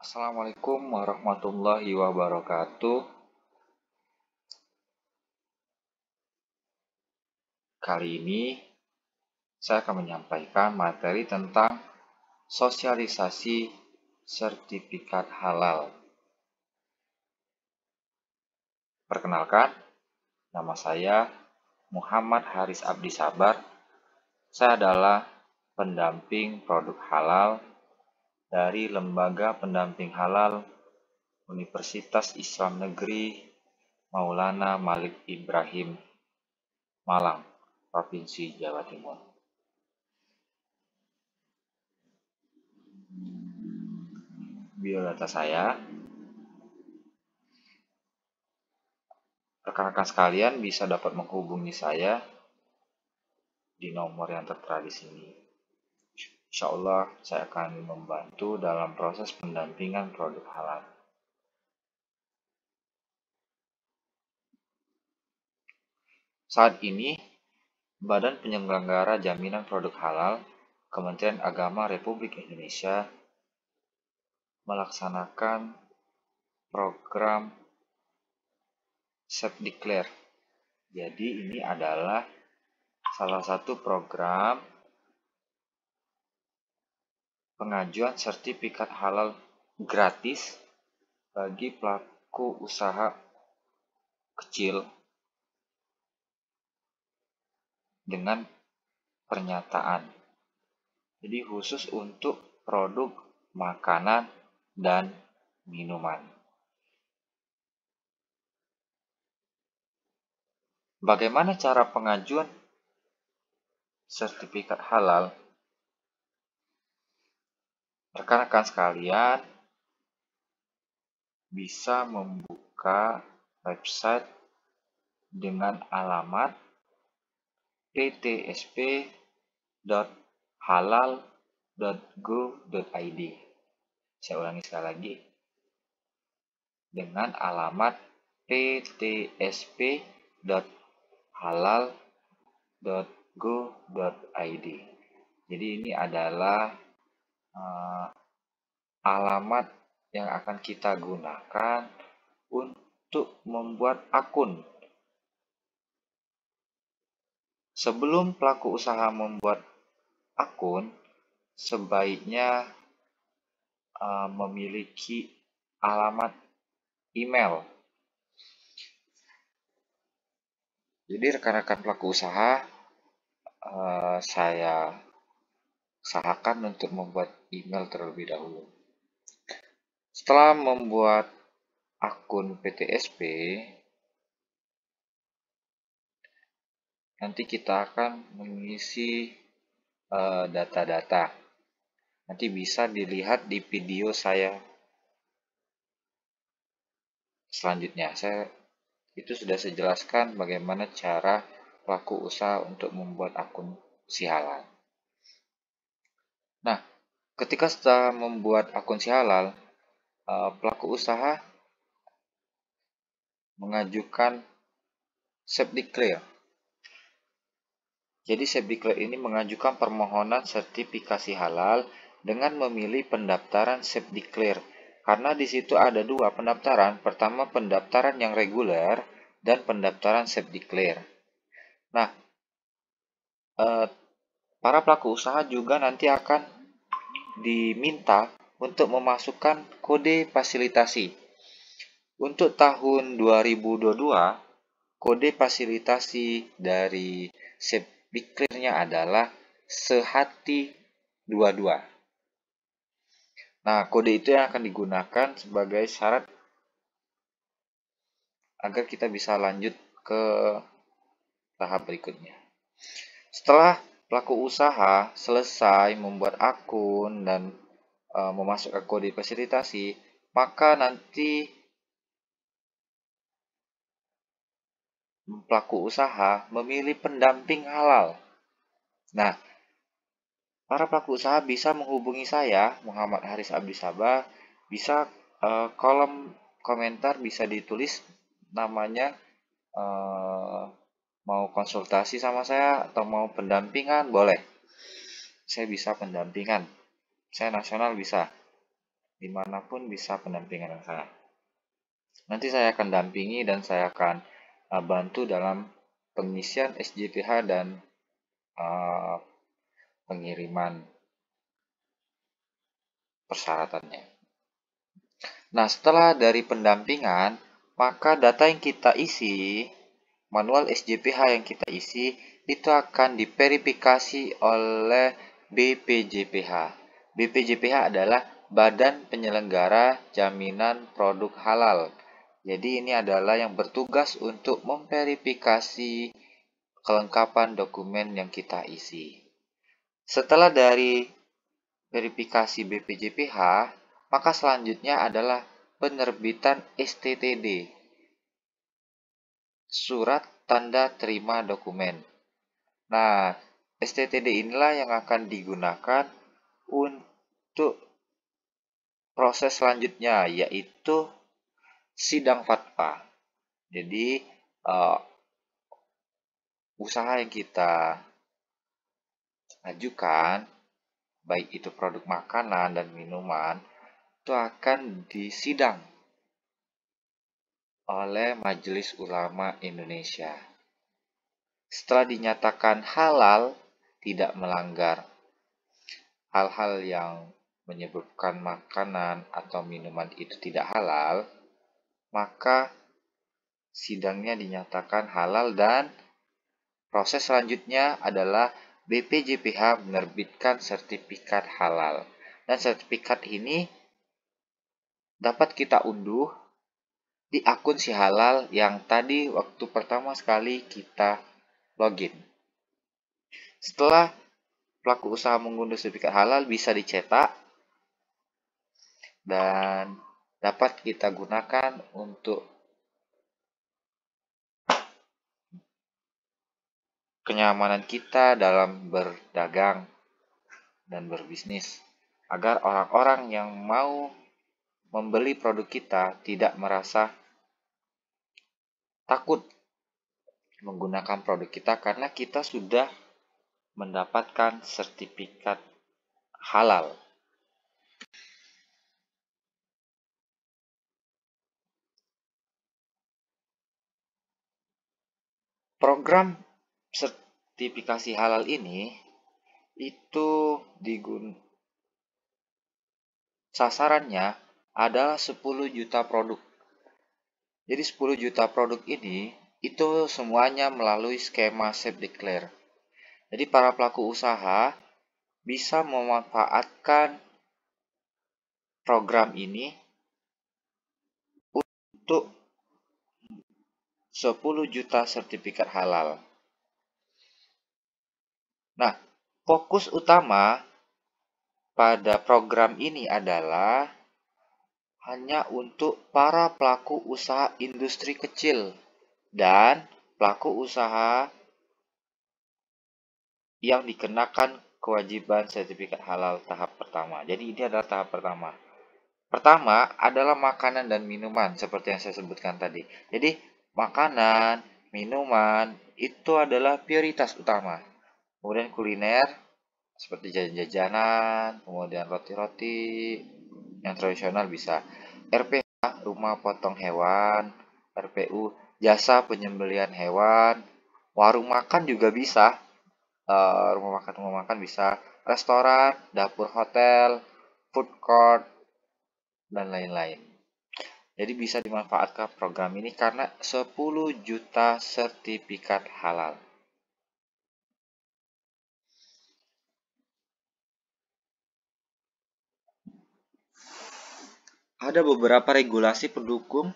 Assalamualaikum warahmatullahi wabarakatuh. Kali ini saya akan menyampaikan materi tentang sosialisasi sertifikat halal. Perkenalkan, nama saya Muhammad Haris Abdi Sabar. Saya adalah pendamping produk halal dari Lembaga Pendamping Halal Universitas Islam Negeri Maulana Malik Ibrahim, Malang, Provinsi Jawa Timur. Biodata saya. Rekan-rekan sekalian bisa dapat menghubungi saya di nomor yang tertera di sini. Insya Allah saya akan membantu dalam proses pendampingan produk halal. Saat ini, Badan Penyelenggara Jaminan Produk Halal Kementerian Agama Republik Indonesia melaksanakan program Self-Declare. Jadi ini adalah salah satu program pengajuan sertifikat halal gratis bagi pelaku usaha kecil dengan pernyataan. Jadi khusus untuk produk makanan dan minuman. Bagaimana cara pengajuan sertifikat halal? Rekan-rekan sekalian bisa membuka website dengan alamat ptsp.halal.go.id. Saya ulangi sekali lagi. Dengan alamat ptsp.halal.go.id. Jadi ini adalah alamat yang akan kita gunakan untuk membuat akun. Sebelum pelaku usaha membuat akun, sebaiknya memiliki alamat email. Jadi rekan-rekan pelaku usaha, saya usahakan untuk membuat email terlebih dahulu. Setelah membuat akun PTSP, nanti kita akan mengisi data-data. Nanti bisa dilihat di video saya selanjutnya. Itu sudah saya jelaskan bagaimana cara pelaku usaha untuk membuat akun si halal. Nah, ketika setelah membuat akun si halal, pelaku usaha mengajukan Self-Declare. Jadi Self-Declare ini mengajukan permohonan sertifikasi halal dengan memilih pendaftaran Self-Declare. Karena di situ ada dua pendaftaran. Pertama pendaftaran yang reguler dan pendaftaran Self-Declare. Nah, para pelaku usaha juga nanti akan diminta untuk memasukkan kode fasilitasi. Untuk tahun 2022, kode fasilitasi dari Self-Declare-nya adalah Sehati 22. Nah, kode itu yang akan digunakan sebagai syarat agar kita bisa lanjut ke tahap berikutnya. Setelah pelaku usaha selesai membuat akun dan memasukkan kode fasilitasi, maka nanti pelaku usaha memilih pendamping halal. Nah, para pelaku usaha bisa menghubungi saya, Muhammad Haris Abdi Sabar. Bisa kolom komentar bisa ditulis namanya, mau konsultasi sama saya atau mau pendampingan, boleh. Saya bisa pendampingan. Saya nasional bisa. dimanapun bisa pendampingan dengan saya. Nanti saya akan dampingi dan saya akan bantu dalam pengisian SJPH dan uh, pengiriman persyaratannya. Nah, setelah dari pendampingan, maka data yang kita isi, manual SJPH yang kita isi, itu akan diverifikasi oleh BPJPH. BPJPH adalah Badan Penyelenggara Jaminan Produk Halal. Jadi ini adalah yang bertugas untuk memverifikasi kelengkapan dokumen yang kita isi. Setelah dari verifikasi BPJPH, maka selanjutnya adalah penerbitan STTD, Surat Tanda Terima Dokumen. Nah, STTD inilah yang akan digunakan untuk proses selanjutnya, yaitu sidang fatwa. Jadi, usaha yang kita ajukan, baik itu produk makanan dan minuman, itu akan disidang oleh Majelis Ulama Indonesia. Setelah dinyatakan halal, tidak melanggar hal-hal yang menyebabkan makanan atau minuman itu tidak halal, maka sidangnya dinyatakan halal dan proses selanjutnya adalah BPJPH menerbitkan sertifikat halal. Dan sertifikat ini dapat kita unduh di akun si halal yang tadi waktu pertama sekali kita login. Setelah pelaku usaha mengunduh sertifikat halal, bisa dicetak dan dapat kita gunakan untuk kenyamanan kita dalam berdagang dan berbisnis, agar orang-orang yang mau membeli produk kita tidak merasa takut menggunakan produk kita karena kita sudah mendapatkan sertifikat halal. Program sertifikasi halal ini itu sasarannya adalah 10 juta produk. Jadi 10 juta produk ini itu semuanya melalui skema Self Declare. Jadi para pelaku usaha bisa memanfaatkan program ini untuk 10 juta sertifikat halal. Nah, fokus utama pada program ini adalah hanya untuk para pelaku usaha industri kecil dan pelaku usaha yang dikenakan kewajiban sertifikat halal tahap pertama. Jadi ini adalah tahap pertama. Pertama adalah makanan dan minuman seperti yang saya sebutkan tadi. Jadi makanan, minuman itu adalah prioritas utama. Kemudian kuliner seperti jajan-jajanan, kemudian roti-roti yang tradisional bisa. RPH, rumah potong hewan, RPU, jasa penyembelihan hewan, warung makan juga bisa. Rumah makan bisa, restoran, dapur hotel, food court, dan lain-lain. Jadi bisa dimanfaatkan program ini karena 10 juta sertifikat halal. Ada beberapa regulasi pendukung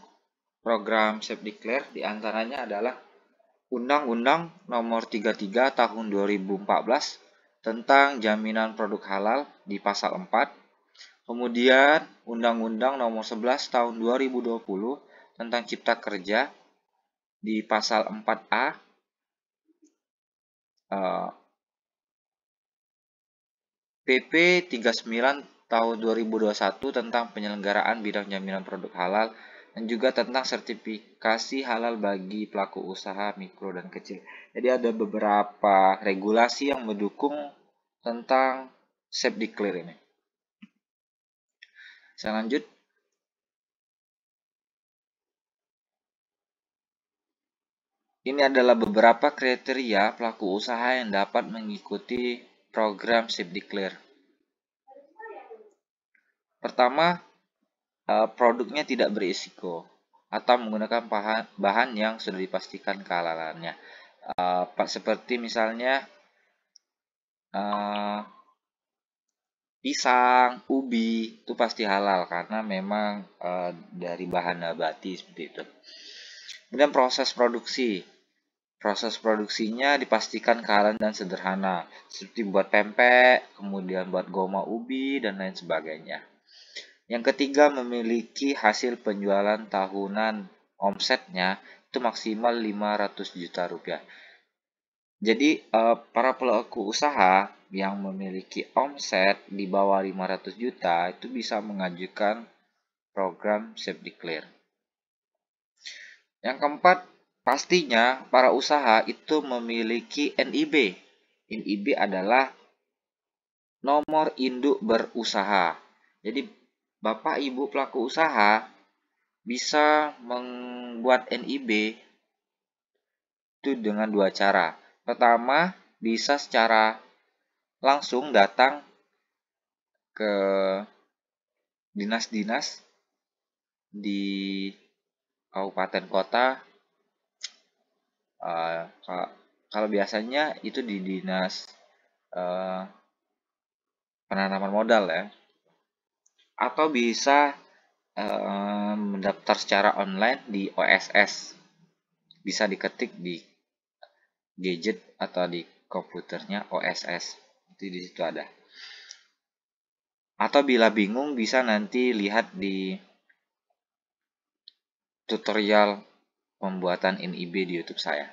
program Self Declare, diantaranya adalah Undang-Undang Nomor 33 Tahun 2014 tentang Jaminan Produk Halal di Pasal 4. Kemudian Undang-Undang Nomor 11 Tahun 2020 tentang Cipta Kerja di Pasal 4A. PP 39 Tahun 2021 tentang penyelenggaraan bidang jaminan produk halal dan juga tentang sertifikasi halal bagi pelaku usaha mikro dan kecil. Jadi ada beberapa regulasi yang mendukung tentang Self Declare ini. Saya lanjut. Ini adalah beberapa kriteria pelaku usaha yang dapat mengikuti program SafeDeclare. Pertama, produknya tidak berisiko atau menggunakan bahan yang sudah dipastikan kehalalannya. Seperti misalnya pisang, ubi itu pasti halal karena memang dari bahan nabati seperti itu. Kemudian proses produksi. Proses produksinya dipastikan kehalalan dan sederhana, seperti buat pempek, kemudian buat goma ubi dan lain sebagainya. Yang ketiga, memiliki hasil penjualan tahunan omsetnya itu maksimal 500 juta rupiah. Jadi para pelaku usaha yang memiliki omset di bawah 500 juta itu bisa mengajukan program SafeDeclare. Yang keempat, pastinya para usaha itu memiliki NIB. NIB adalah nomor induk berusaha. Jadi Bapak Ibu pelaku usaha bisa membuat NIB itu dengan dua cara. Pertama, bisa secara langsung datang ke dinas-dinas di kabupaten kota. Kalau biasanya itu di dinas penanaman modal ya. Atau bisa mendaftar secara online di OSS. Bisa diketik di gadget atau di komputernya OSS. Itu di situ ada. Atau bila bingung bisa nanti lihat di tutorial pembuatan NIB di YouTube saya.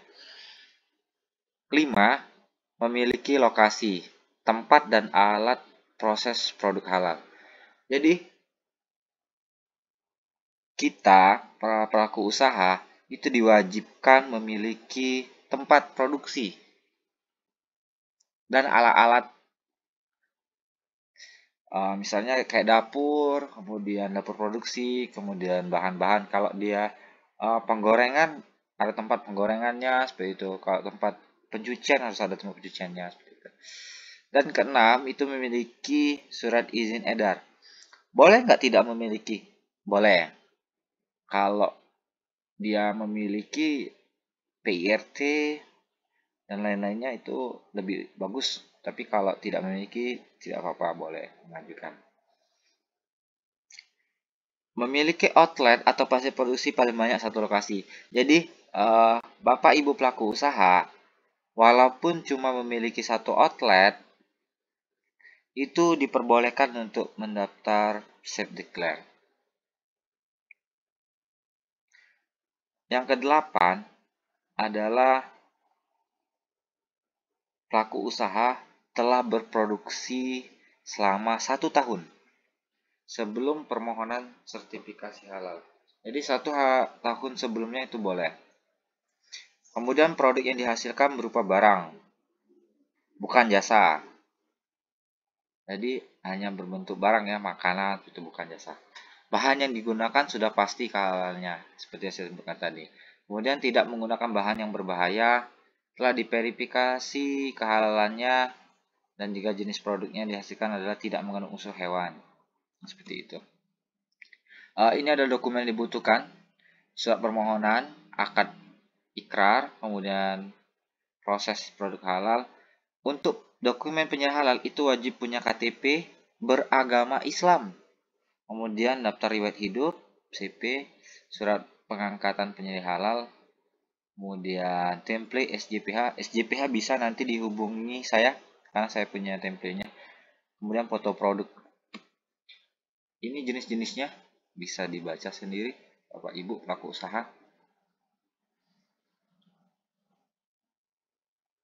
5. Memiliki lokasi, tempat dan alat proses produk halal. Jadi kita, para pelaku usaha, itu diwajibkan memiliki tempat produksi dan alat-alat, misalnya kayak dapur, kemudian dapur produksi, kemudian bahan-bahan. Kalau dia penggorengan, ada tempat penggorengannya seperti itu. Kalau tempat pencucian harus ada tempat pencuciannya seperti itu. Dan keenam, itu memiliki surat izin edar. Boleh nggak tidak memiliki? Boleh. Kalau dia memiliki PIRT dan lain-lainnya itu lebih bagus. Tapi kalau tidak memiliki, tidak apa-apa, boleh mengajukan. Memiliki outlet atau pasir produksi paling banyak satu lokasi. Jadi, Bapak Ibu pelaku usaha, walaupun cuma memiliki satu outlet, itu diperbolehkan untuk mendaftar SafeDeclare. Yang kedelapan adalah pelaku usaha telah berproduksi selama 1 tahun sebelum permohonan sertifikasi halal. Jadi 1 tahun sebelumnya itu boleh. Kemudian produk yang dihasilkan berupa barang, bukan jasa. Jadi hanya berbentuk barang ya, makanan, itu bukan jasa. Bahan yang digunakan sudah pasti kehalalnya, seperti yang saya sebutkan tadi. Kemudian tidak menggunakan bahan yang berbahaya, telah diverifikasi kehalalannya, dan jika jenis produknya dihasilkan adalah tidak mengandung unsur hewan. Seperti itu. Ini adalah dokumen yang dibutuhkan, surat permohonan, akad ikrar, kemudian proses produk halal. Untuk dokumen penyerahan halal itu wajib punya KTP beragama Islam. Kemudian daftar riwayat hidup, CP, surat pengangkatan penyerahan halal, kemudian template SJPH. SJPH bisa nanti dihubungi saya karena saya punya template-nya. Kemudian foto produk. Ini jenis-jenisnya bisa dibaca sendiri Bapak Ibu pelaku usaha.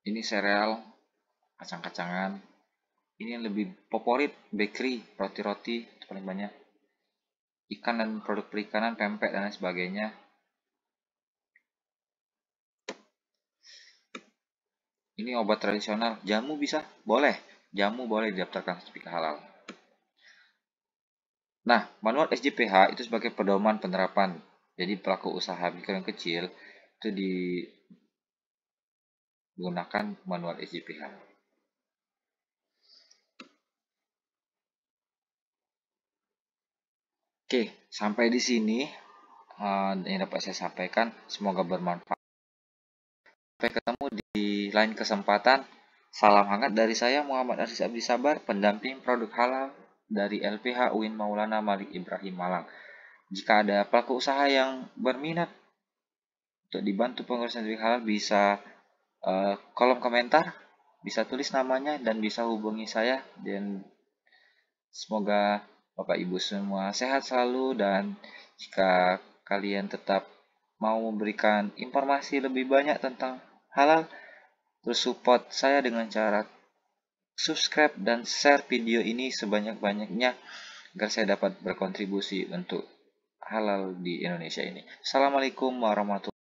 Ini sereal, kacang-kacangan. Ini yang lebih favorit, bakery, roti-roti itu paling banyak. Ikan dan produk perikanan, pempek dan lain sebagainya. Ini obat tradisional, jamu bisa, boleh. Jamu boleh didaftarkan sertifikat halal. Nah, manual SJPH itu sebagai pedoman penerapan. Jadi pelaku usaha mikro dan kecil itu digunakan manual SJPH. Oke, sampai di sini yang dapat saya sampaikan. Semoga bermanfaat. Sampai ketemu di lain kesempatan. Salam hangat dari saya Muhammad Aziz Abdi Sabar, pendamping produk halal dari LPH UIN Maulana Malik Ibrahim Malang. Jika ada pelaku usaha yang berminat untuk dibantu pengurusan produk halal, bisa kolom komentar, bisa tulis namanya dan bisa hubungi saya. Dan semoga Bapak Ibu semua sehat selalu, dan jika kalian tetap mau memberikan informasi lebih banyak tentang halal, terus support saya dengan cara subscribe dan share video ini sebanyak-banyaknya agar saya dapat berkontribusi untuk halal di Indonesia ini. Assalamualaikum warahmatullahi wabarakatuh.